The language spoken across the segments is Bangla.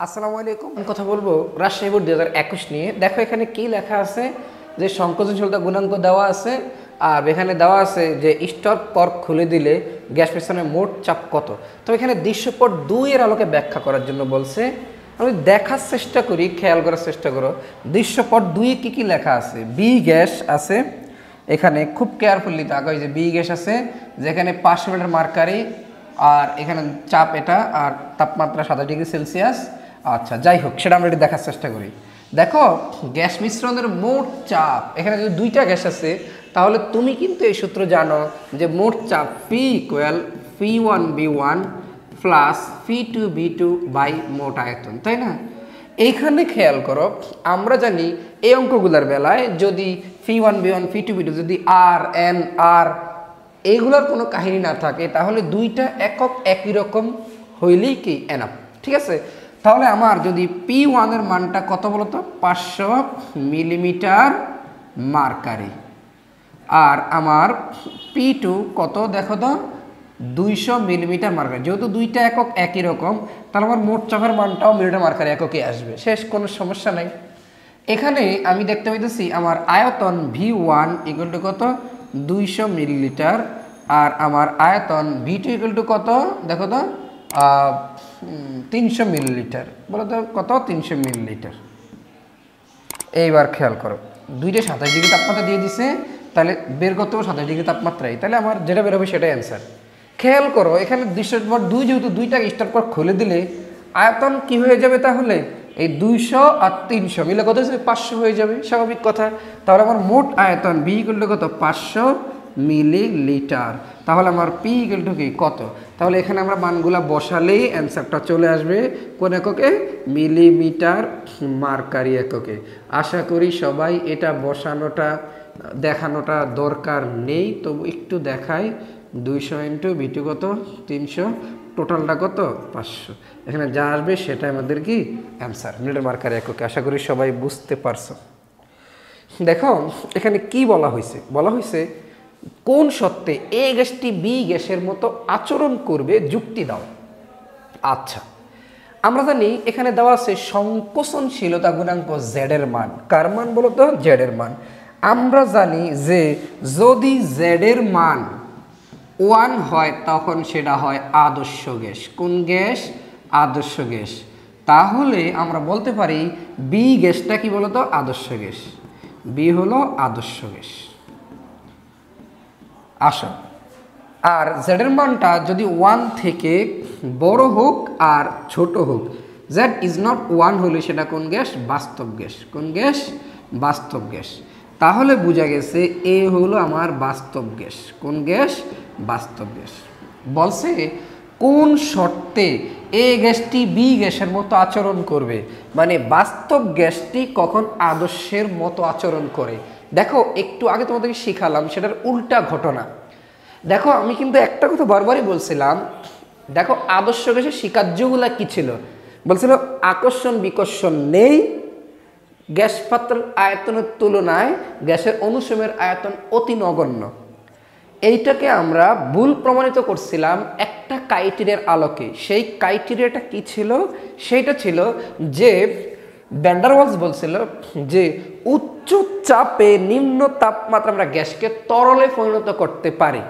আসসালামু আলাইকুম। কথা বলবো রাজশাহী বোর্ড 2021 নিয়ে। দেখো এখানে কি লেখা আছে যে সংকোচনশীলতা গুণাঙ্ক দেওয়া আছে, আর এখানে দেওয়া আছে যে স্টপ কর্ক খুলে দিলে গ্যাস পিস্টনের মোট চাপ কত। তো এখানে দৃশ্যপট 2 এর আলোকে ব্যাখ্যা করার জন্য বলছে। আমি দেখার চেষ্টা করি, খেয়াল করার চেষ্টা করো দৃশ্যপট 2 এ কি কি লেখা আছে। বি গ্যাস আছে এখানে, খুব কেয়ারফুলি তাকাও, যে বি গ্যাস আছে যেখানে 500 মিটার মার্কারি, আর এখানে চাপ এটা, আর তাপমাত্রা 27°C। আচ্ছা যাই হোক, সেটা আমরা একটু দেখার চেষ্টা করি। দেখো গ্যাস মিশ্রণের মোট চাপ, এখানে যদি দুইটা গ্যাস আছে তাহলে তুমি কিন্তু এই সূত্র জানো যে মোট চাপ P equal P1V1 plus P2V2 by মোট আয়তন, তাই না? এইখানে খেয়াল করো, আমরা জানি এই অঙ্কগুলোর বেলায় যদি P1V1 P2V2 যদি আর এন আর এইগুলোর কোনো কাহিনী না থাকে তাহলে দুইটা একক একই রকম হইলেই কি এনাফ, ঠিক আছে? তাহলে আমার যদি P1 এর মানটা কত বলতো, 500 মিলিমিটার মার্কারি, আর আমার P2 কত দেখো তো, 200 মিলিমিটার মার্কারি। যেহেতু দুইটা একক একই রকম তাহলে আমার মোট চাপের মানটাও মিলিমিটার মার্কারি এককে আসবে, শেষ, কোনো সমস্যা নাই। এখানে আমি দেখতে পাইতেছি আমার আয়তন V1 ইকুয়াল টু কত, 200 মিলিলিটার, আর আমার আয়তন V2 ইকুয়াল টু কত দেখো তো, 300 মিলিলিটার। বলো তো কত, 300 মিলিলিটার। এইবার খেয়াল করো, দুইটা 27° তাপমাত্রা দিয়ে দিছে, তাহলে বের করতে হবে 27° তাপমাত্রায়, তাহলে আমার যেটা বের হবে সেটাই অ্যান্সার। খেয়াল করো এখানে দৃশ্যপট 2 যেহেতু দুইটা স্টার পর খুলে দিলে আয়তন কি হয়ে যাবে, তাহলে এই 200 আর 300 মিলে কত হয়েছে, 500 হয়ে যাবে, স্বাভাবিক কথা। তাহলে আমার মোট আয়তন বি ইকুয়াল টু কত, 500 মিলিলিটার। তাহলে আমার পি ইকুয়াল টু কি কত, তাহলে এখানে আমরা মানগুলা বসালেই অ্যান্সারটা চলে আসবে কোন এককে, মিলিমিটার মার্কারি এককে। আশা করি সবাই এটা বসানোটা দেখানোটা দরকার নেই, তবু একটু দেখাই। 200 ইন্টু V2 কত, 300, টোটালটা কত, 500। এখানে যা আসবে সেটা আমাদের কি অ্যান্সার, মিলিমিটার মার্কারি এককে। আশা করি সবাই বুঝতে পারছো। দেখো এখানে কি বলা হয়েছে, বলা হয়েছে কোন সত্ত্বে এ গ্যাসটি বি গ্যাসের মতো আচরণ করবে যুক্তি দাও। আচ্ছা, আমরা জানি এখানে দেওয়া আছে সংকোচনশীলতা গুণাঙ্ক জেড এর মান। কার মান বলো তো, জেড এর মান। আমরা জানি যে যদি জেড এর মান 1 হয় তখন সেটা হয় আদর্শ গ্যাস। কোন গ্যাস, আদর্শ গ্যাস। তাহলে আমরা বলতে পারি বি গ্যাসটা কি বলতো, আদর্শ গ্যাস। বি হলো আদর্শ গ্যাস। আসো, আর জেড এর মানটা যদি 1 থেকে বড় হোক আর ছোট হোক, জেড ইজ নট 1 হলে সেটা কোন গ্যাস, বাস্তব গ্যাস। কোন গ্যাস, বাস্তব গ্যাস। তাহলে বোঝা গেছে এ হলো আমার বাস্তব গ্যাস। কোন গ্যাস, বাস্তব গ্যাস। বলছে কোন শর্তে এ গ্যাসটি বি গ্যাসের মতো আচরণ করবে, মানে বাস্তব গ্যাসটি কখন আদর্শের মতো আচরণ করে। দেখো একটু আগে তোমাদেরকে শিখালাম সেটার উল্টা ঘটনা। দেখো আমি কিন্তু একটা কথা বারবারই বলছিলাম, দেখো আদর্শ গ্যাসের স্বীকার্যগুলা কি ছিল, বলছিল আকর্ষণ বিকর্ষণ নেই, গ্যাস পাত্রের আয়তনের তুলনায় গ্যাসের অনুসময়ের আয়তন অতি নগণ্য। এইটাকে আমরা ভুল প্রমাণিত করছিলাম একটা ক্রাইটেরিয়ার আলোকে। সেই ক্রাইটেরিয়াটা কি ছিল, সেইটা ছিল যে ভ্যান ডার ওয়ালস বলছিল যে উচ্চ চাপে নিম্ন তাপমাত্রা আমরা গ্যাসকে তরলে পরিণত করতে পারি।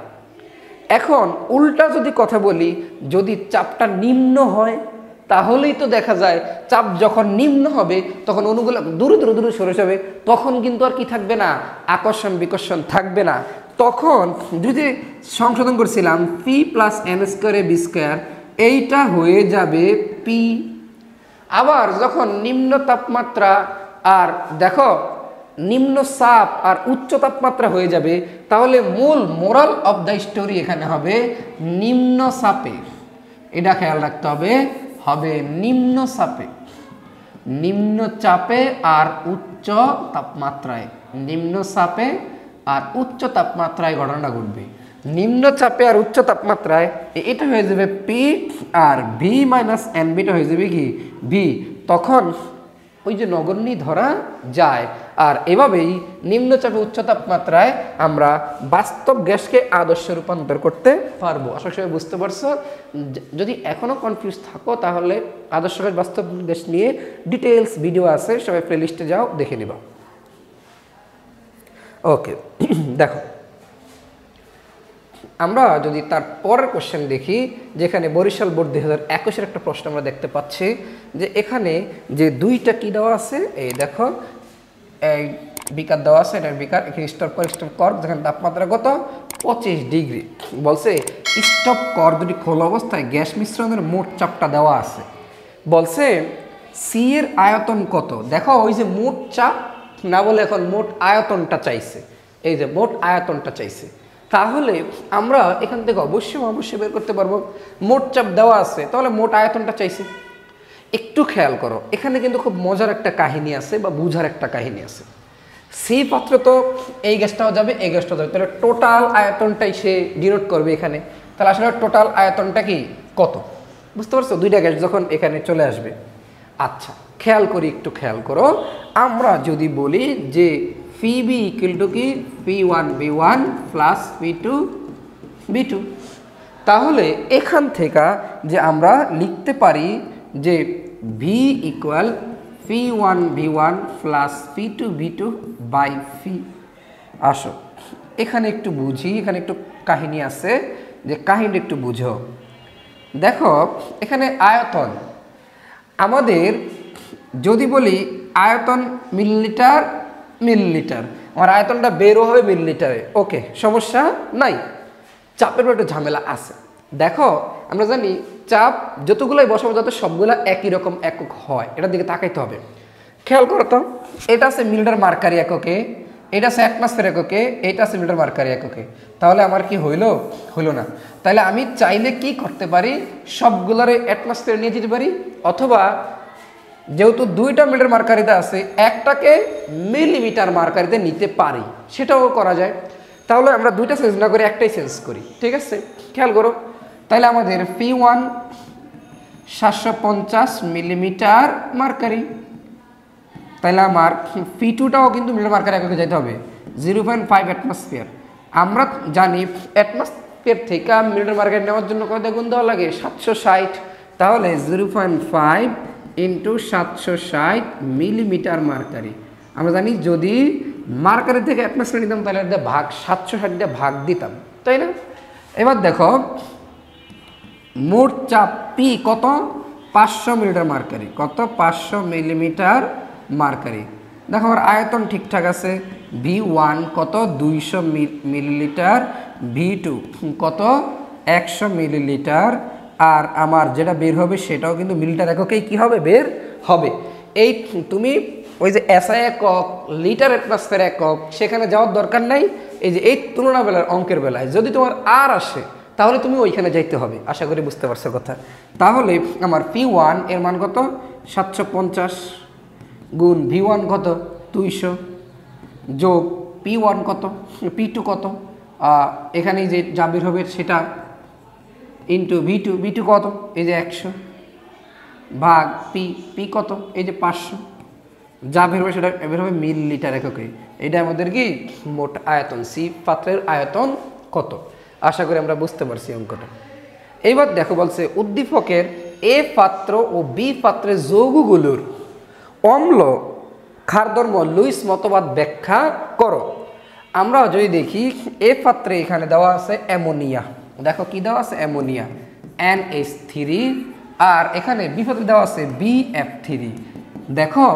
এখন উল্টা যদি কথা বলি, যদি চাপটা নিম্ন হয় তাহলেই তো দেখা যায় চাপ যখন নিম্ন হবে তখন অণুগুলো দূরে দূরে দূরে সরে যাবে, তখন কিন্তু আর কি থাকবে না, আকর্ষণ বিকর্ষণ থাকবে না। তখন যদি সংশোধন করছিলাম P plus M square A B square, এইটা হয়ে যাবে পি। আবার যখন নিম্ন তাপমাত্রা আর দেখো নিম্ন চাপ আর উচ্চ তাপমাত্রা হয়ে যাবে, তাহলে মূল মোরাল অফ দ্য স্টোরি এখানে হবে নিম্ন চাপে। এটা খেয়াল রাখতে হবে, হবে নিম্ন চাপে। নিম্ন চাপে আর উচ্চ তাপমাত্রায়, নিম্ন চাপে আর উচ্চ তাপমাত্রায় ঘটনাটা ঘটবে। নিম্ন চাপে আর উচ্চ তাপমাত্রায় এটা হয়ে যাবে পি, আর ভি মাইনাস এন বিটা হয়ে যাবে কি ভি। তখন ওই যে নগণ্যই ধরা যায়। আর এভাবেই নিম্নচাপে উচ্চ তাপমাত্রায় আমরা বাস্তব গ্যাসকে আদর্শে রূপান্তর করতে পারবো। আশা করি বুঝতে পারছো। যদি এখনও কনফিউজ থাকো তাহলে আদর্শ গ্যাস বাস্তব গ্যাস নিয়ে ডিটেলস ভিডিও আছে, সবাই প্লেলিস্টে যাও দেখে নিবা। ওকে, দেখো আমরা যদি তার পরের কোশ্চেন দেখি, যেখানে বরিশাল বোর্ড 2021-এর একটা প্রশ্ন আমরা দেখতে পাচ্ছি, যে এখানে যে দুইটা কি দেওয়া আছে, এই দেখো এই বিকার দেওয়া আছে, এটার বিকার, এখানে স্টপ কর্ক, যেখানে তাপমাত্রা কত 25 ডিগ্রি। বলছে স্টপ কর্ক দুটি খোলা অবস্থায় গ্যাস মিশ্রণের মোট চাপটা দেওয়া আছে। বলছে সি এর আয়তন কত। দেখো ওই যে মোট চাপ না বলে এখন মোট আয়তনটা চাইছে, এই যে মোট আয়তনটা চাইছে। তাহলে আমরা এখান থেকে অবশ্যই বের করতে পারবো। মোট চাপ দেওয়া আছে, তাহলে মোট আয়তনটা চাইছে। একটু খেয়াল করো, এখানে কিন্তু খুব মজার একটা কাহিনী আছে বা বুঝার একটা কাহিনী আছে। সি পাত্রে তো এই গ্যাসটাও যাবে, এই গ্যাসটাও যাবে, তাহলে টোটাল আয়তনটাই সে ডিনোট করবে এখানে। তাহলে আসলে টোটাল আয়তনটা কি কত, বুঝতে পারছো? দুইটা গ্যাস যখন এখানে চলে আসবে। আচ্ছা খেয়াল করি, একটু খেয়াল করো। আমরা যদি বলি যে ফি বি ইকুয়াল টু কি P1 B1 plus P2 B2, তাহলে এখান থেকে যে আমরা লিখতে পারি যে V equal P1 B1 plus P2 B2 by P. আসো এখানে একটু বুঝি, এখানে একটু কাহিনী আছে, যে কাহিনীটা একটু বুঝো। দেখো এখানে আয়তন, আমাদের যদি বলি আয়তন মিলিলিটার, আমার আয়তনটা বেরো হবে মিলিলিটারে, ওকে সমস্যা নাই। চাপের একটু ঝামেলা আছে। দেখো আমরা জানি চাপ যতগুলাই বসাবো যাতে সবগুলা একই রকম একক হয়, এটার দিকে তাকাইতে হবে। খেয়াল করো তো, এটা আছে মিলিটার মার্কারি এককে, এটা আছে অ্যাটমসফিয়ার এককে, এটা আছে মিলিটার মার্কারি এককে। তাহলে আমার কি হইলো না। তাহলে আমি চাইলে কি করতে পারি, সবগুলারে অ্যাটমসফিয়ার নিয়ে যেতে পারি, অথবা যেহেতু দুইটা মিলিটার মার্কারিতে আছে একটাকে মিলিমিটার মার্কারিতে নিতে পারি, সেটাও করা যায়। তাহলে আমরা দুইটা চেঞ্জ না করে একটাই চেঞ্জ করি, ঠিক আছে? খেয়াল করো, তাহলে আমাদের P1 750 মিলিমিটার মার্কারি, তাহলে আমার P2টাও কিন্তু মিলিমিটার মার্কারি এককে যেতে হবে 0.5 অ্যাটমসফিয়ার। আমরা জানি অ্যাটমসফিয়ার থেকে মিলিমিটার মার্কারি নেওয়ার জন্য কত গুণ দেওয়া লাগে 760, তাহলে 0.5 ইন্টু 760 মিলিমিটার মার্কারি। আমরা জানি যদি মার্কারি থেকে অ্যাটমসফিয়ার নিতাম তাহলে এটা ভাগ 760 দিয়ে ভাগ দিতাম, তাই না? এবার দেখো মোট চাপ পি কত 500 মিলিমিটার মার্কারি, কত 500 মিলিমিটার মার্কারি। দেখো আমার আয়তন ঠিকঠাক আছে, V1 কত 200 মিলিলিটার, V2 কত 100 মিলিলিটার, আর আমার যেটা বের হবে সেটাও কিন্তু মিলিটার এককেই কি হবে বের হবে। এই তুমি ওই যে SI একক, লিটার অ্যাটমসফিয়ার একক সেখানে যাওয়ার দরকার নাই। এই যে এই তুলনা বেলার অঙ্কের বেলায় যদি তোমার আর আসে তাহলে তুমি ওইখানে যাইতে হবে। আশা করি বুঝতে পারছো কথা। তাহলে আমার P1 এর মান কত 750 গুণ V1 কত 200 যোগ P1 কত P2 কত, এখানে যে যা বের হবে সেটা ইন্টু V2 কত এই যে 100 ভাগ পি কত এই যে 500, যা বের হবে সেটা বের হবে মিলিলিটার এককে। এটা আমাদের কি মোট আয়তন, সি পাত্রের আয়তন কত। আশা করি আমরা বুঝতে পারছি অঙ্কটা। এইবার দেখো বলছে উদ্দীপকের এ পাত্র ও বি পাত্রের যৌগগুলোর অম্ল ক্ষারধর্ম লুইস মতবাদ ব্যাখ্যা করো। আমরা যদি দেখি এ পাত্রে এখানে দেওয়া আছে অ্যামোনিয়া, দেখো কি দেওয়া আছে অ্যামোনিয়া NH3, আর এখানে বি পাত্রে দেওয়া আছে BF3। দেখো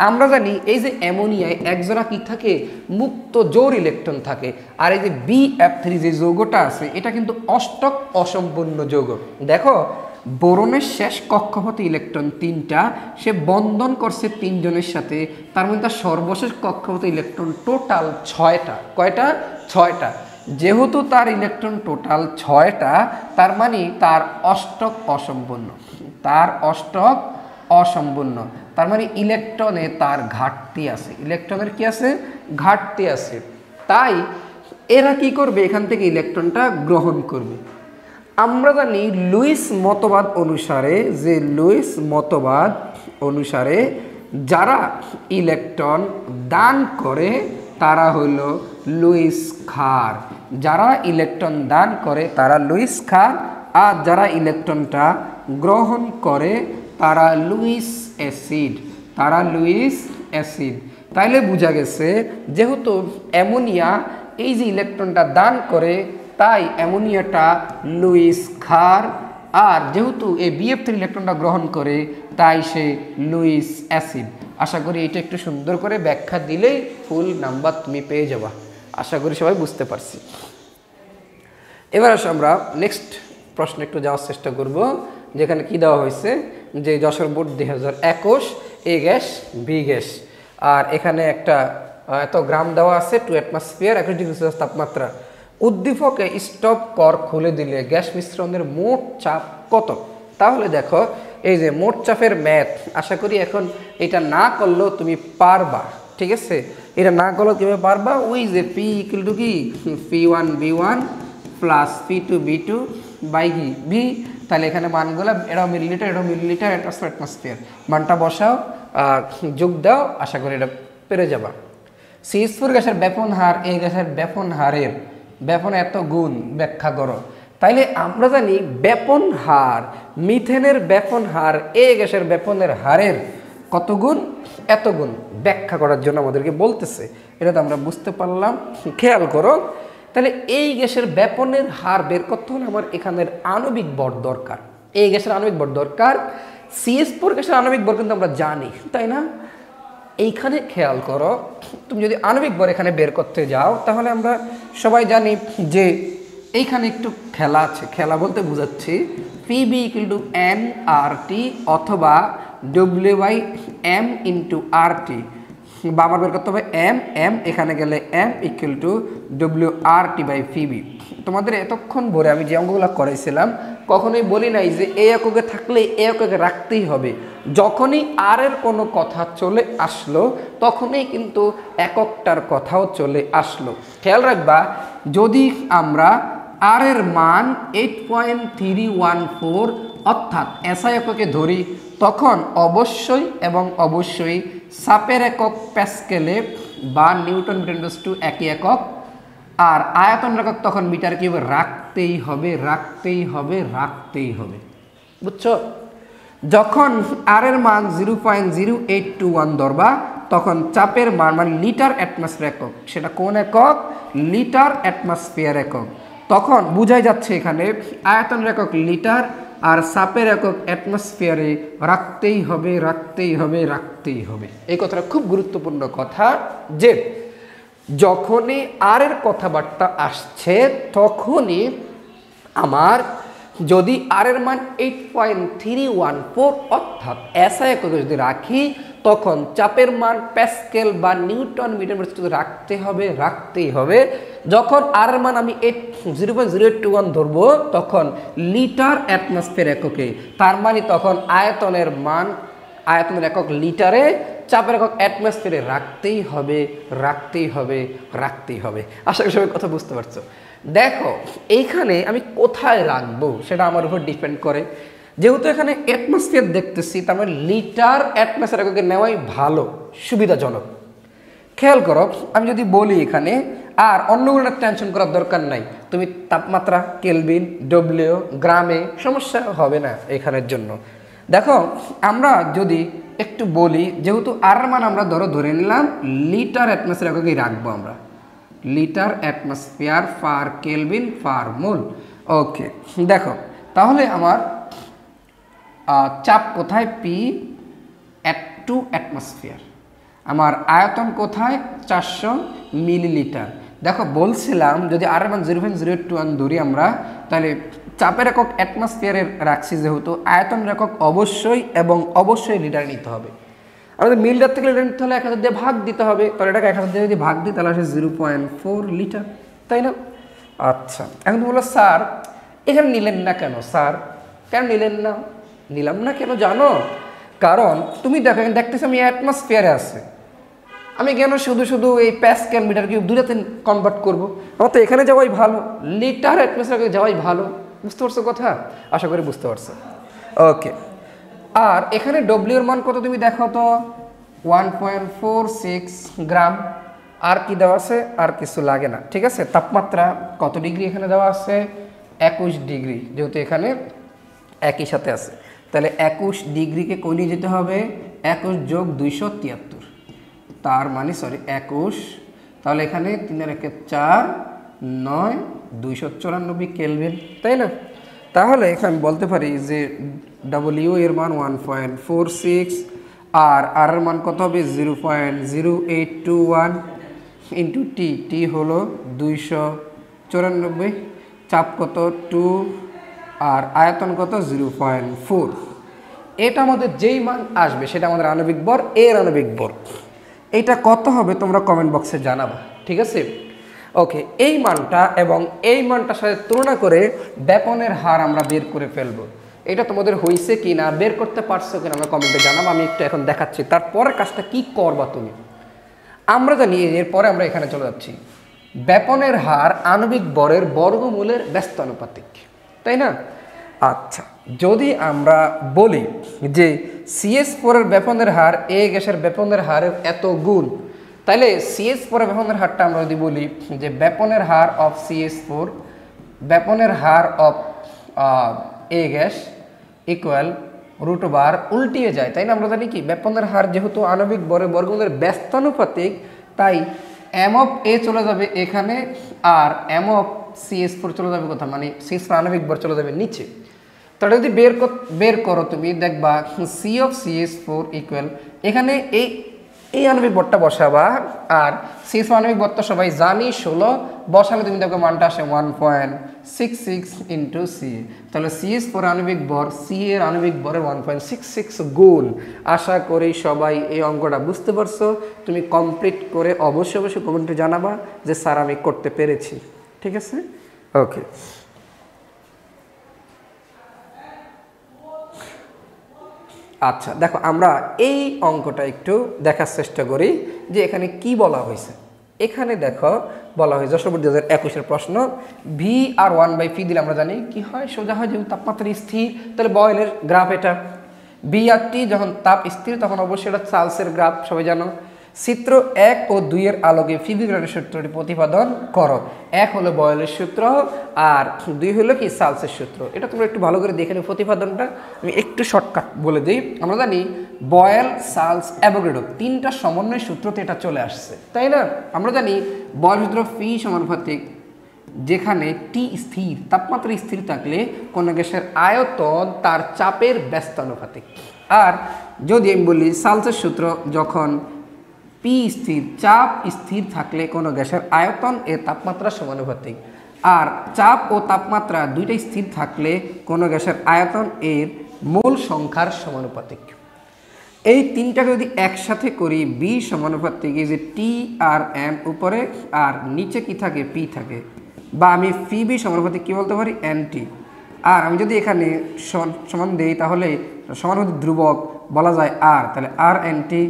আমরা জানি এই যে অ্যামোনিয়ায় একজোড়া কি থাকে মুক্ত জোড় ইলেকট্রন থাকে, আর এই যে BF3 যে যৌগটা আছে এটা কিন্তু অষ্টক অসম্পূর্ণ যৌগ। দেখো বোরনের শেষ কক্ষপথে ইলেকট্রন 3টা, সে বন্ধন করছে 3 জনের সাথে, তার মধ্যে তার সর্বশেষ কক্ষপথে ইলেকট্রন টোটাল 6টা। কয়টা? 6টা। যেহেতু তার ইলেকট্রন টোটাল 6টা, তার মানে তার অষ্টক অসম্পূর্ণ, তার অষ্টক অসম্পূর্ণ, তার মানে ইলেকট্রনে তার ঘাটতি আছে, ইলেকট্রনের কি আছে ঘাটতি আছে। তাই এরা কি করবে এখান থেকে ইলেকট্রনটা গ্রহণ করবে। আমরা জানি লুইস মতবাদ অনুসারে, যে লুইস মতবাদ অনুসারে যারা ইলেকট্রন দান করে তারা হইল লুইস ক্ষার। যারা ইলেকট্রন দান করে তারা লুইস ক্ষার, আর যারা ইলেকট্রনটা গ্রহণ করে তারা লুইস অ্যাসিড। তারা লুইস অ্যাসিড। তাইলে বোঝা গেছে যেহেতু অ্যামোনিয়া এই যে ইলেকট্রনটা দান করে তাই অ্যামোনিয়াটা লুইস ক্ষার, আর যেহেতু এই BF3 ইলেকট্রনটা গ্রহণ করে তাই সে লুইস অ্যাসিড। আশা করি এটা একটু সুন্দর করে ব্যাখ্যা দিলেই ফুল নাম্বার তুমি পেয়ে যাবা। আশা করি সবাই বুঝতে পারছি। এবার আসো আমরা নেক্সট প্রশ্ন একটু যাওয়ার চেষ্টা করব, যেখানে কি দেওয়া হয়েছে যে যশোর বোর্ড 2021 এ গ্যাস বি গ্যাস, আর এখানে একটা এত গ্রাম দেওয়া আছে 2 অ্যাটমসফিয়ার 21 ডিগ্রি সেলসিয়াস তাপমাত্রা। উদ্দীপকে স্টপ কর খুলে দিলে গ্যাস মিশ্রণের মোট চাপ কত? তাহলে দেখো এই যে মোট চাপের ম্যাথ, আশা করি এখন এটা না করলেও তুমি পারবা, ঠিক আছে? এটা না করলেও কিভাবে পারবা, ওই যে পি ইকুয়াল টু কি P1 B1 plus P2 B2 by কি ভি। তাহলে এখানে মানগুলো এটাও মিলিলিটার, এটাও মিলিলিটার, এটা অ্যাটমসফিয়ার, মানটা বসাও আর যোগ দাও, আশা করি এটা পেরে যাবা। CH4 গ্যাসের ব্যাপন হার এই গ্যাসের ব্যাপন হারের ব্যাপন এত গুণ ব্যাখ্যা করো। তাইলে আমরা জানি ব্যাপন হার, মিথেনের ব্যাপন হার এই গ্যাসের ব্যাপনের হারের কত গুণ, এত গুণ ব্যাখ্যা করার জন্য আমাদেরকে বলতেছে। এটা তো আমরা বুঝতে পারলাম, খেয়াল করো। তাহলে এই গ্যাসের ব্যাপনের হার বের করতে হলে আমার এখানের আণবিক ভর দরকার, এই গ্যাসের আণবিক ভর দরকার। CH4 গ্যাসের আণবিক ভর কিন্তু আমরা জানি, তাই না? এইখানে খেয়াল করো, তুমি যদি আণবিক ভর এখানে বের করতে যাও তাহলে আমরা সবাই জানি যে এইখানে একটু খেলা আছে। খেলা বলতে বোঝাচ্ছি PB ইকুয়াল টু nRT অথবা W/m ইন্টু RT, বা আমার বের করতে হবে m এখানে গেলে m ইকুয়াল টু WRT/PB। তোমাদের এতক্ষণ ভরে আমি যে অঙ্কগুলো করাইছিলাম কখনোই বলি নাই যে এই এককে থাকলে এই এককে রাখতেই হবে। যখনই আর এর কোনো কথা চলে আসলো তখনই কিন্তু এককটার কথাও চলে আসলো। খেয়াল রাখবা, যদি আমরা আর এর মান 8.314 অর্থাৎ SI এককে ধরি তখন অবশ্যই এবং অবশ্যই চাপের একক প্যাসকেলে বা নিউটন মিটার ইনভার্স টু একই একক, আর আয়তন একক তখন মিটার কিউবে রাখতেই হবে, রাখতেই হবে, রাখতেই হবে। বুঝছো? যখন আর এর মান 0.0821 ধরবা তখন চাপের মান মানে লিটার অ্যাটমসফিয়ার একক, সেটা কোন একক? লিটার অ্যাটমসফিয়ার একক। তখন বোঝাই যাচ্ছে এখানে আয়তনের একক লিটার আর চাপের একক অ্যাটমসফিয়ারে রাখতেই হবে, রাখতেই হবে, রাখতেই হবে। এই কথাটা খুব গুরুত্বপূর্ণ কথা যে যখনই আর এর কথাবার্তা আসছে তখনই আমার যদি আর এর মান 8.314 অর্থাৎ SI এককে যদি রাখি তখন চাপের মান প্যাসকেল বা নিউটন মিটার রাখতে হবে, রাখতেই হবে। যখন আর এর মান আমি 0.0821 ধরবো তখন লিটার অ্যাটমসফিয়ার এককে, তার মানে তখন আয়তনের মান, আয়তনের একক লিটারে, চাপের একক অ্যাটমসফিয়ারে রাখতেই হবে, রাখতেই হবে, রাখতেই হবে। আশা করি সবাই কথা বুঝতে পারছো। দেখো এইখানে আমি কোথায় রাখবো সেটা আমার উপর ডিপেন্ড করে। যেহেতু এখানে অ্যাটমসফিয়ার দেখতেছি তার মানে লিটার অ্যাটমসফিয়ার এককে নেওয়াই ভালো, সুবিধাজনক। খেয়াল করো, আমি যদি বলি এখানে আর অন্যগুলো টেনশন করার দরকার নাই, তুমি তাপমাত্রা কেলভিন, ডব্লিউ, গ্রামে সমস্যা হবে না এখানের জন্য। দেখো আমরা যদি একটু বলি, যেহেতু আর মান আমরা ধরে নিলাম লিটার অ্যাটমসফিয়ার এককেই রাখবো আমরা, litre atmosphere per kelvin per mole. Okay, দেখো তাহলে আমার চাপ কোথায়? P2 atmosphere. আমার আয়তন কোথায়? 400 মিলিলিটার। দেখো বলছিলাম যদি আর মান 0.0821 ধরি আমরা, তাহলে চাপের একক অ্যাটমসফিয়ারের রাখছি, যেহেতু আয়তনের একক অবশ্যই এবং অবশ্যই লিটার নিতে হবে। আমাদের মিলিটার থেকে লিটার নিতে হলে 1000 দিয়ে ভাগ দিতে হবে, তাহলে এটাকে 1000 দিয়ে যদি ভাগ দিই তাহলে আসে 0.4 লিটার, তাই না? আচ্ছা, এখন তুমি বলো স্যার এখানে নিলেন না কেন? স্যার কেন নিলেন না? নিলাম না কেন জানো? কারণ তুমি দেখো এখানে দেখতেছি আমি অ্যাটমসফিয়ারে আছে, আমি কেন শুধু এই প্যাসকেল মিটার কিউব দুটাতে কনভার্ট করবো? আমার তো এখানে যাওয়াই ভালো, লিটার অ্যাটমসফিয়ারে যাওয়াই ভালো। বুঝতে পারছো কথা? আশা করি বুঝতে পারছো। ওকে, আর এখানে ডব্লিউ এর মান কত তুমি দেখো তো? 1.46 গ্রাম। আর কি দেওয়া আছে? আর কিছু লাগে না, ঠিক আছে। তাপমাত্রা কত ডিগ্রি এখানে দেওয়া আছে? 21 ডিগ্রি, যেহেতু এখানে একই সাথে আছে, তাহলে 21 ডিগ্রিকে কই নিয়ে যেতে হবে? 21 যোগ 273, তার মানে 21, তাহলে এখানে 3 আর 1 4, 9, 294 কেলভিন, তাই না? তাহলে এখানে আমি বলতে পারি যে W এর মান 1.46, আর আর এর মান কত হবে? 0.0821 ইন্টু টি, টি হলো 294, চাপ কত? 2, আর আয়তন কত? 0.4। এটা আমাদের যেই মান আসবে সেটা আমাদের আণবিক ভর, এর আণবিক ভর। এটা কত হবে তোমরা কমেন্ট বক্সে জানাবা, ঠিক আছে? ওকে, এই মানটা এবং এই মানটার সাথে তুলনা করে ব্যাপনের হার আমরা বের করে ফেলবো। এটা তোমাদের হয়েছে কি না, বের করতে পারছো কিনা আমরা কমেন্টে জানাবো। আমি একটু এখন দেখাচ্ছি, তারপরের কাজটা কি করবা তুমি। আমরা জানি এরপরে আমরা এখানে চলে যাচ্ছি, ব্যাপনের হার আণবিক ভরের বর্গমূলের ব্যস্ত আনুপাতিক, তাই না? আচ্ছা, যদি আমরা বলি যে CH4 এর ব্যাপনের হার এ গ্যাসের ব্যাপনের হারের এত গুণ, তাহলে CH4 এর ব্যাপনের হারটা আমরা যদি বলি যে ব্যাপনের হার অফ CH4, ব্যাপনের হার অফ এ গ্যাস ইকুয়াল √, উল্টিয়ে যায়, তাই না? আমরা জানি কি ব্যাপনের হার যেহেতু আণবিক ভরের বর্গমূলের ব্যস্তানুপাতিক, তাই m অফ এ চলে যাবে এখানে, আর m অফ CH4 চলে যাবে কোথায়? মানে CH4 আণবিক ভর চলে যাবে নিচে। তাহলে যদি বের করো তুমি দেখবা C অফ CH4 ইকুয়াল, এখানে এই আণবিক ভরটা বসাবা, আর CH4 আণবিক ভরটা সবাই জানি 16, বসালে তুমি দেখো মানটা আসে 1.66 ইন্টু সি। তাহলে CH4 আণবিক ভর সি এর আণবিক ভরের 1.66 গুণ। আশা করি সবাই এই অঙ্কটা বুঝতে পারছো। তুমি কমপ্লিট করে অবশ্যই কমেন্টে জানাবা যে স্যার আমি করতে পেরেছি, ঠিক আছে? ওকে, আচ্ছা দেখো, আমরা এই অঙ্কটা একটু দেখার চেষ্টা করি যে এখানে কি বলা হয়েছে। এখানে দেখো বলা হয়েছে 2021-এর প্রশ্ন, ভি আর 1/p দিলে আমরা জানি কি হয়, সোজা হয়, যেহেতু তাপমাত্রা স্থির তাহলে বয়েলের গ্রাফ এটা। বি আর টি যখন তাপ স্থির তখন অবশ্যই এটা চার্লসের গ্রাফ, সবাই জানো। চিত্র 1 ও 2 এর আলোকে ফিভিগ্রেনের সূত্রটি প্রতিপাদন করো। 1 হলো বয়েলের সূত্র আর 2 হলো কি চার্লসের সূত্র। এটা তোমরা একটু ভালো করে দেখে নিও প্রতিপাদনটা। আমি একটু শর্টকাট বলে দিই। আমরা জানি বয়েল, চার্লস, অ্যাভোগাড্রো তিনটা সমন্বয় সূত্রতে এটা চলে আসছে, তাই না? আমরা জানি বয়েল সূত্র ফি সমানুপাতিক, যেখানে টি স্থির, তাপমাত্রা স্থির থাকলে কোনো গ্যাসের আয়তন তার চাপের ব্যস্তানুপাতিক। আর যদি আমি বলি চার্লসের সূত্র, যখন পি স্থির, চাপ স্থির থাকলে কোনো গ্যাসের আয়তন এর তাপমাত্রা সমানুপাতিক। আর চাপ ও তাপমাত্রা দুইটাই স্থির থাকলে কোনো গ্যাসের আয়তন এর মূল সংখ্যার সমানুপাতিক। এই তিনটাকে যদি একসাথে করি, বি সমানুপাতিক, এই যে টি আর এম উপরে আর নিচে কি থাকে? পি থাকে, বা আমি ফি বি সমানুপাতিক কি বলতে পারি? N T. আর আমি যদি এখানে সমান দিই তাহলে সমানুপাতিক ধ্রুবক বলা যায় আর, তাহলে আর এন টি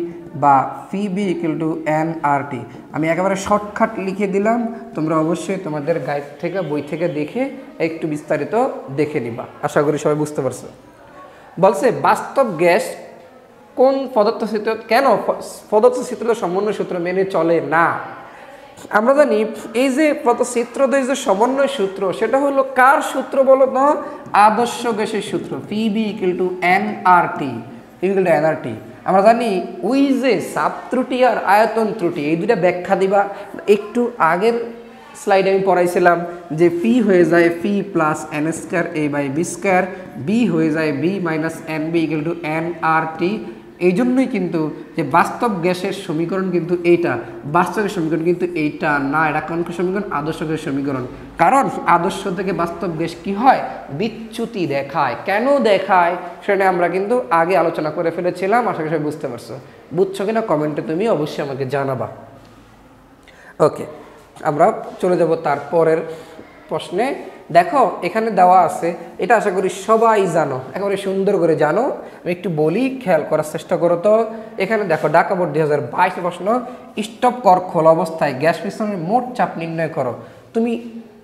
বা ফি B equal to N R টি। আমি একেবারে শর্টকাট লিখে দিলাম, তোমরা অবশ্যই তোমাদের গাইড থেকে, বই থেকে দেখে একটু বিস্তারিত দেখে নিবা। আশা করি সবাই বুঝতে পারছো। বলছে বাস্তব গ্যাস কোন পদার্থ চিত্র, কেন পদার্থ চিত্র সমন্বয় সূত্র মেনে চলে না? আমরা জানি এই যে চিত্রদের যে সমন্বয় সূত্র, সেটা হলো কার সূত্র বলো তো? আদর্শ গ্যাসের সূত্র, P V equal to N R T, equal to N R T. আমরা জানি ওই যে চাপ ত্রুটি আর আয়তন ত্রুটি, এই দুটা ব্যাখ্যা দিবা। একটু আগের স্লাইডে আমি পড়াইছিলাম যে পি হয়ে যায় P plus N square A by V square, V হয়ে যায় V minus N B equal to N R T. এই জন্যই কিন্তু যে বাস্তব গ্যাসের সমীকরণ কিন্তু এইটা, বাস্তবের সমীকরণ কিন্তু এইটা না, এটা কোন সমীকরণ? আদর্শ গ্যাসের সমীকরণ। কারণ আদর্শ থেকে বাস্তব গ্যাস কি হয়? বিচ্যুতি দেখায়। কেন দেখায় সেটা আমরা কিন্তু আগে আলোচনা করে ফেলেছিলাম, আশা করি সবাই বুঝতে পারছো। বুঝছো কিনা কমেন্টে তুমি অবশ্যই আমাকে জানাবা। ওকে, আমরা চলে যাব তারপরের প্রশ্নে। দেখো এখানে দেওয়া আছে, এটা আশা করি সবাই জানো, একেবারে সুন্দর করে জানো। আমি একটু বলি, খেয়াল করার চেষ্টা করো তো। এখানে দেখো ঢাকা বোর্ড 2022 প্রশ্ন, স্টপ কর খোলা অবস্থায় গ্যাস মিশ্রণের মোট চাপ নির্ণয় করো। তুমি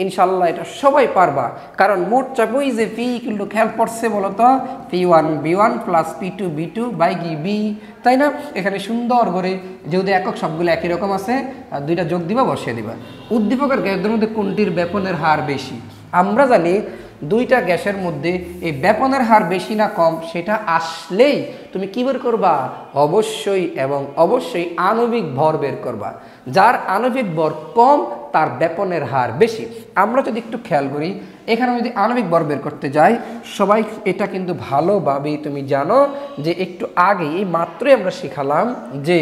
ইনশাল্লাহ এটা সবাই পারবা, কারণ মোট চাপ ওই যে পি কিন্তু খেয়াল পড়ছে বলতো P1 প্লাস P2 বাই কি বি, তাই না? এখানে সুন্দর করে যেহেতু একক সবগুলো একই রকম আছে, আর দুইটা যোগ দিবা বসিয়ে দিবা। উদ্দীপক আর গ্যাসের মধ্যে কোনটির ব্যাপনের হার বেশি? আমরা জানি দুইটা গ্যাসের মধ্যে এই ব্যাপনের হার বেশি না কম সেটা আসলেই তুমি কি বের করবা? অবশ্যই এবং অবশ্যই আণবিক ভর বের করবা। যার আণবিক ভর কম তার ব্যাপনের হার বেশি। আমরা যদি একটু খেয়াল করি, এখানে যদি আণবিক ভর বের করতে যাই, সবাই এটা কিন্তু ভালোভাবেই তুমি জানো যে একটু আগে এই মাত্রই আমরা শিখালাম যে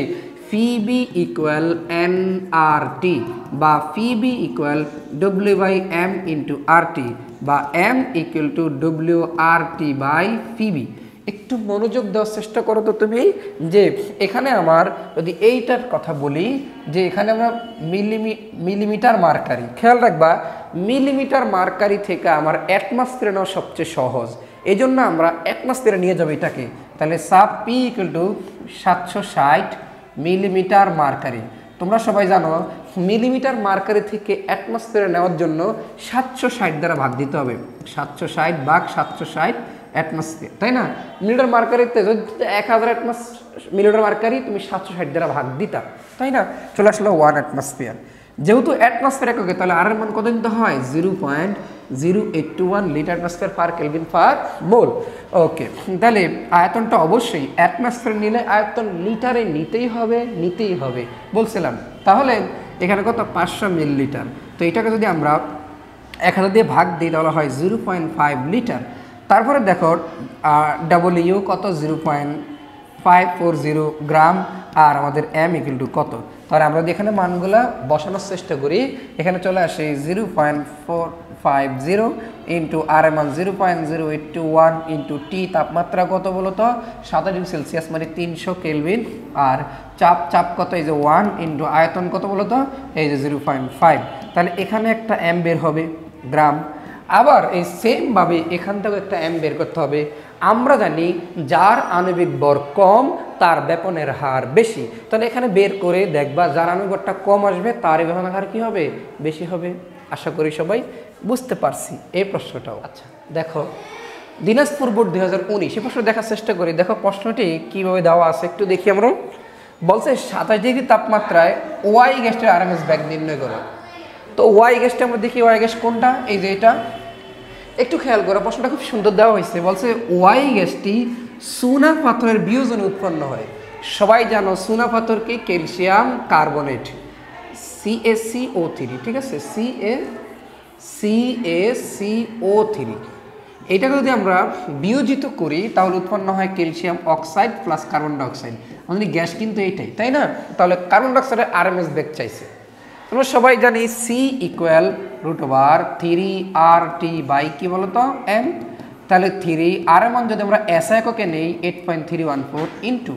ফিবি ইকুয়াল nRT বা PV equal W/m into RT বা m equal to WRT by PV. একটু মনোযোগ দেওয়ার চেষ্টা করো তো তুমি, যে এখানে আমার যদি এইটার কথা বলি যে এখানে আমরা মিলিমিটার মার্কারি, খেয়াল রাখবা মিলিমিটার মার্কারি থেকে আমার অ্যাটমসফিয়ার নেওয়া সবচেয়ে সহজ, এই জন্য আমরা অ্যাটমসফিয়ারে নিয়ে যাবো এটাকে। তাহলে sub P equal to 760 millimetre mercury. তোমরা সবাই জানো মিলিমিটার মার্কারি থেকে অ্যাটমসফিয়ারে নেওয়ার জন্য 760 দ্বারা ভাগ দিতে হবে, 760 ভাগ 760 অ্যাটমসফিয়ার, তাই না? মিলিমিটার মার্কারিতে যদি 1000 মিলিমিটার মার্কারি তুমি 760 দ্বারা ভাগ দিতা, তাই না? চলে আসলো 1 অ্যাটমসফিয়ার। যেহেতু অ্যাটমসফিয়ার এককে, তাহলে আর এর মান কত দিতে হয়? 0.0821 litre atmosphere per kelvin per mole. Okay, তাহলে আয়তনটা অবশ্যই অ্যাটমসফিয়ার নিলে আয়তন লিটারে নিতেই হবে বলছিলাম। তাহলে এখানে কত? 500 মিলিলিটার। তো এটাকে যদি আমরা 1000 দিয়ে ভাগ দিই তাহলে হয় 0.5 লিটার। তারপরে দেখো W কত? 0.540 গ্রাম, আর আমাদের m ইকুয়াল টু কত? তাহলে আমরা যদি এখানে মানগুলা বসানোর চেষ্টা করি, এখানে চলে আসে 0.450 ইন্টু আর এর মান 0.0821 ইন্টু টি, তাপমাত্রা কত বলো তো? 27 ডিগ্রি সেলসিয়াস মানে 300 কেলভিন, আর চাপ কত? এই যে 1 ইন্টু আয়তন কত বলো তো? এই যে 0.5। তাহলে এখানে একটা m বের হবে গ্রাম, আবার এই সেম ভাবে এখান থেকেও একটা m বের করতে হবে। আমরা জানি যার আণবিক ভর কম তার ব্যাপনের হার বেশি, তাহলে এখানে বের করে দেখবা যার আণবিক ভরটা কম আসবে তার ব্যাপনের হার কি হবে? বেশি হবে। আশা করি সবাই বুঝতে পারছি এই প্রশ্নটাও। আচ্ছা দেখো, দিনাজপুর বোর্ড 2019 এই প্রশ্ন দেখার চেষ্টা করি। দেখো প্রশ্নটি কিভাবে দেওয়া আছে একটু দেখি আমরা। বলছে 27 ডিগ্রি তাপমাত্রায় ওয়াই গ্যাসটির আরএমএস বেগ নির্ণয় করো। তো ওয়াই গ্যাসটা আমরা দেখি, ওয়াই গ্যাস কোনটা? এই যে এটা। একটু খেয়াল করো, প্রশ্নটা খুব সুন্দর দেওয়া হয়েছে। বলছে ওয়াই গ্যাসটি চুনা পাথরের বিয়োজনে উৎপন্ন হয়। সবাই জানো চুনা পাথরকে ক্যালসিয়াম কার্বনেট CaCO3, ঠিক আছে? CaCO3 এটাকে যদি আমরা বিয়োজিত করি তাহলে উৎপন্ন হয় calcium oxide plus carbon dioxide. আমাদের গ্যাস কিন্তু এইটাই, তাই না? তাহলে কার্বন ডাইঅক্সাইডের আরএমএস বেগ চাইছে। আমরা সবাই জানি C ইকুয়াল √3RT বাই কি বলতো? m। তাহলে 3 আর এর মান যদি আমরা SI এককে নেই 8.314 ইন্টু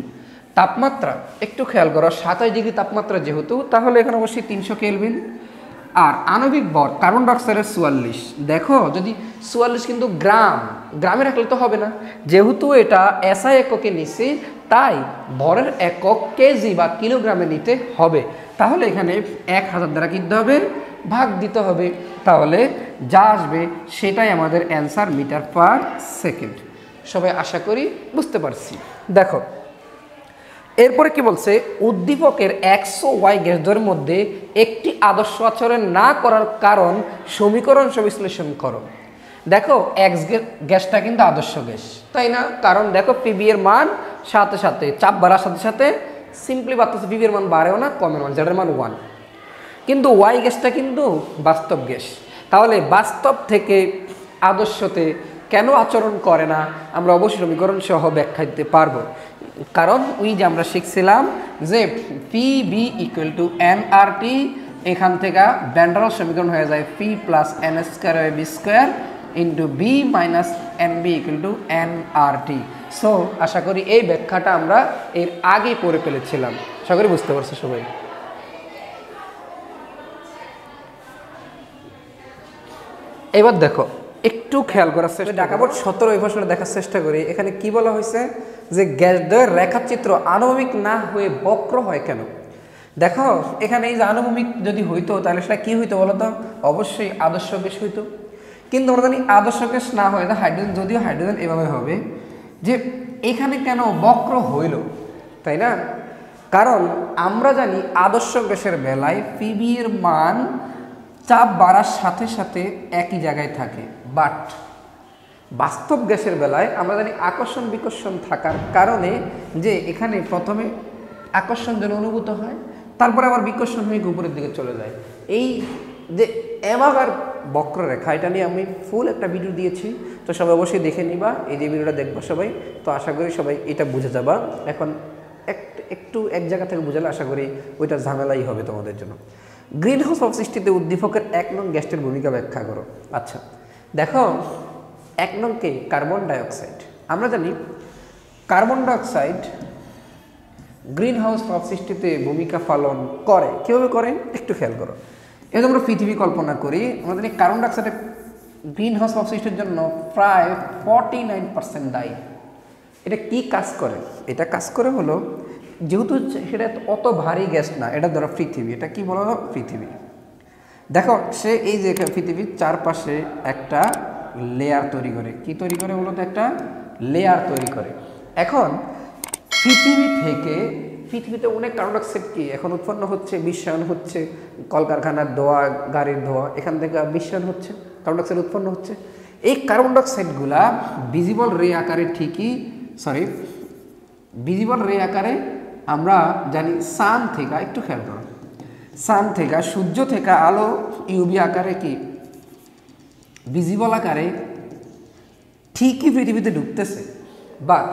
তাপমাত্রা, একটু খেয়াল করো 27 ডিগ্রি তাপমাত্রা যেহেতু, তাহলে এখানে অবশ্যই 300 কেলভিন। আর আণবিক ভর কার্বন ডাইঅক্সাইডের 44। দেখো যদি 44 কিন্তু গ্রামে রাখলে তো হবে না, যেহেতু এটা SI এককে নিচ্ছে তাই ভরের একক কেজি বা কিলোগ্রামে নিতে হবে। তাহলে এখানে 1000 দ্বারা কিনতে হবে, ভাগ দিতে হবে, তাহলে যা আসবে সেটাই আমাদের অ্যান্সার মিটার পার সেকেন্ড। সবাই আশা করি বুঝতে পারছি। দেখো এরপরে কি বলছে? উদ্দীপকের X ও Y গ্যাসের মধ্যে একটি আদর্শ আচরণ না করার কারণ সমীকরণ বিশ্লেষণ করো। দেখো X গ্যাসটা কিন্তু আদর্শ গ্যাস, তাই না? কারণ দেখো পিবি এর মান সাথে সাথে চাপ বাড়ার সাথে সাথে সিম্পলি বাড়তেছে, পিবি এর মান বাড়েও না কমেও না, যার মান 1। কিন্তু ওয়াই গ্যাসটা কিন্তু বাস্তব গ্যাস। তাহলে বাস্তব থেকে আদর্শতে কেন আচরণ করে না আমরা অবশ্যই সমীকরণ সহ ব্যাখ্যা দিতে পারবো। কারণ ওই যে আমরা শিখছিলাম যে পিবি ইকুয়াল টু nRT, এখান থেকে ভ্যান-ডার-ওয়ালস সমীকরণ হয়ে যায় P plus n² into V minus NB equal to nRT। So আশা করি এই ব্যাখ্যাটা আমরা এর আগেই পড়ে ফেলেছিলাম। আশা করি বুঝতে পারছো সবাই। এবার দেখো একটু খেয়াল করার চেষ্টা, ঢাকা বোর্ড 17 এই প্রশ্নটা দেখার চেষ্টা করি। এখানে কি বলা হয়েছে যে গ্যাসদ্বয়ের রেখাচিত্র আণবিক না হয়ে বক্র হয় কেন? দেখো এখানে এই যে আনুভূমিক যদি হইতো তাহলে সেটা কি হইতো বলো তো, অবশ্যই আদর্শ গ্যাস হইতো। কিন্তু আমরা জানি আদর্শ গ্যাস না হয় না হাইড্রোজেন, যদিও হাইড্রোজেন এভাবে হবে যে এখানে কেন বক্র হইল, তাই না? কারণ আমরা জানি আদর্শ গ্যাসের বেলায় পিবি এর মান চাপ বাড়ার সাথে সাথে একই জায়গায় থাকে, বাট বাস্তব গ্যাসের বেলায় আমরা জানি আকর্ষণ বিকর্ষণ থাকার কারণে যে এখানে প্রথমে আকর্ষণ যেন অনুভূত হয়, তারপরে আবার বিকর্ষণ হয়ে উপরের দিকে চলে যায়। এই যে এভাবার বক্ররেখা, এটা নিয়ে আমি ফুল একটা ভিডিও দিয়েছি, তো সবাই অবশ্যই দেখে নিবা। এই যে ভিডিওটা দেখবা সবাই, তো আশা করি সবাই এটা বুঝে যাবা। এখন একটু এক জায়গা থেকে বুঝালে আশা করি ওইটা ঝামেলাই হবে তোমাদের জন্য। গ্রিন হাউস প্রভাব সৃষ্টিতে উদ্দীপকের 1 নং গ্যাসটির ভূমিকা ব্যাখ্যা করো। আচ্ছা দেখো, 1 নংকে কার্বন ডাইঅক্সাইড। আমরা জানি কার্বন ডাইঅক্সাইড গ্রিন হাউস প্রভাব সৃষ্টিতে ভূমিকা পালন করে। কীভাবে করে একটু খেয়াল করো। এবার আমরা পৃথিবী কল্পনা করি, আমরা জানি কার্বন ডাইঅক্সাইডের গ্রিন হাউস প্রভাব সৃষ্টির জন্য প্রায় 49% দায়ী। এটা কি কাজ করে? এটা কাজ করে হলো, যেহেতু সেটা অত ভারী গ্যাস না, এটা ধরো পৃথিবী, এটা কি বলো পৃথিবী। দেখো সে এই যে পৃথিবীর চারপাশে একটা লেয়ার তৈরি করে। কি তৈরি করে বলো তো? একটা লেয়ার তৈরি করে। এখন পৃথিবী থেকে, পৃথিবীতে অনেক কার্বন ডাইঅক্সাইড কি এখন উৎপন্ন হচ্ছে, বিশ্বায়ন হচ্ছে, কলকারখানার ধোঁয়া, গাড়ির ধোঁয়া, এখান থেকে বিশ্বায়ন হচ্ছে, কার্বন ডাইঅক্সাইড উৎপন্ন হচ্ছে। এই কার্বন ডাইঅক্সাইডগুলা ভিজিবল রে আকারে ভিজিবল রে আকারে আমরা জানি সান থেকে, একটু খেয়াল করো, সান থেকে, সূর্য থেকে আলো ইউভি আকারে কি ভিজিবল আকারে ঠিকই পৃথিবীতে ঢুকতেছে। বাট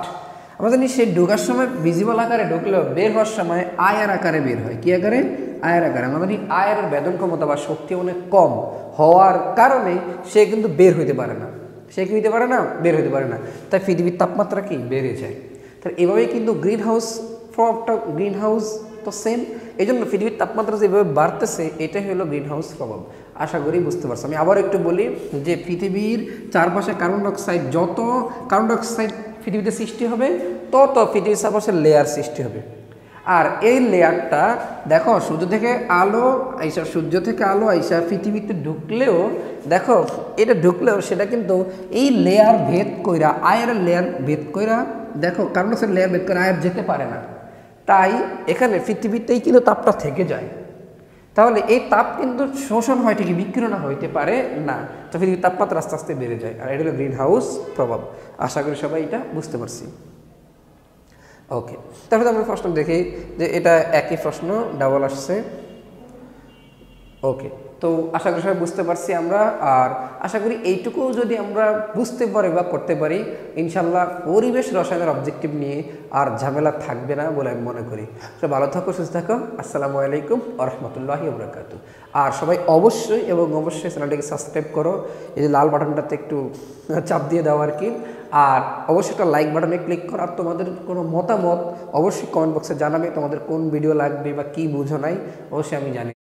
আমরা জানি সে ঢোকার সময় ভিজিবল আকারে ঢুকলেও বের হওয়ার সময় আয়ার আকারে বের হয়। কি আকারে? আয়ার আকারে। আমরা জানি আয়ারের বেদন ক্ষমতা বা শক্তি অনেক কম হওয়ার কারণে সে কিন্তু বের হইতে পারে না। সে কি হইতে পারে না? বের হইতে পারে না। তাই পৃথিবীর তাপমাত্রা কি বেড়ে যায়। তাহলে এভাবেই কিন্তু গ্রিন হাউস প্রভাবটা, গ্রিন হাউস তো সেম, এই জন্য পৃথিবীর তাপমাত্রা যেভাবে বাড়তেছে এটাই হলো গ্রিন হাউস প্রভাব। আশা করি বুঝতে পারছো। আমি আবার একটু বলি যে পৃথিবীর চারপাশে কার্বন ডাইঅক্সাইড, যত কার্বন ডাইঅক্সাইড পৃথিবীতে সৃষ্টি হবে তত পৃথিবীর চারপাশে লেয়ার সৃষ্টি হবে। আর এই লেয়ারটা দেখো সূর্য থেকে আলো আইসা, সূর্য থেকে আলো আইসা পৃথিবীতে ঢুকলেও দেখো এটা ঢুকলেও সেটা কিন্তু এই লেয়ার ভেদ কইরা, আয়ারের লেয়ার ভেদ কইরা, দেখো কার্বন ডাইঅক্সাইড লেয়ার ভেদ করে আয়ার যেতে পারে না। তাই এখানে পৃথিবীতেই কিন্তু তাপটা থেকে যায়। তাহলে এই তাপ কিন্তু শোষণ হয় ঠিকই, বিকিরণ হইতে পারে না। তো পৃথিবীর তাপমাত্রা আস্তে আস্তে বেড়ে যায়। আর এটা হলো গ্রিন হাউস প্রভাব। আশা করি সবাই এটা বুঝতে পারছি। ওকে, তারপরে আমরা প্রশ্ন দেখি যে এটা একই প্রশ্ন ডাবল আসছে। ওকে, তো আশা করি সবাই বুঝতে পারছি আমরা। আর আশা করি এইটুকু যদি আমরা বুঝতে পারি বা করতে পারি, ইনশাল্লাহ পরিবেশ রসায়নের অবজেক্টিভ নিয়ে আর ঝামেলা থাকবে না বলে আমি মনে করি। সবাই ভালো থাকো, সুস্থ থাকো। আসসালামু আলাইকুম ওয়া রাহমাতুল্লাহি ওয়া বারাকাতুহু। আর সবাই অবশ্যই এবং অবশ্যই চ্যানেলটিকে সাবস্ক্রাইব করো, এই যে লাল বাটনটাতে একটু চাপ দিয়ে দাও আর কি। আর অবশ্যই একটা লাইক বাটনে ক্লিক করো। আর তোমাদের কোনো মতামত অবশ্যই কমেন্ট বক্সে জানাবে, তোমাদের কোন ভিডিও লাগবে বা কী বুঝো নাই অবশ্যই আমি জানি।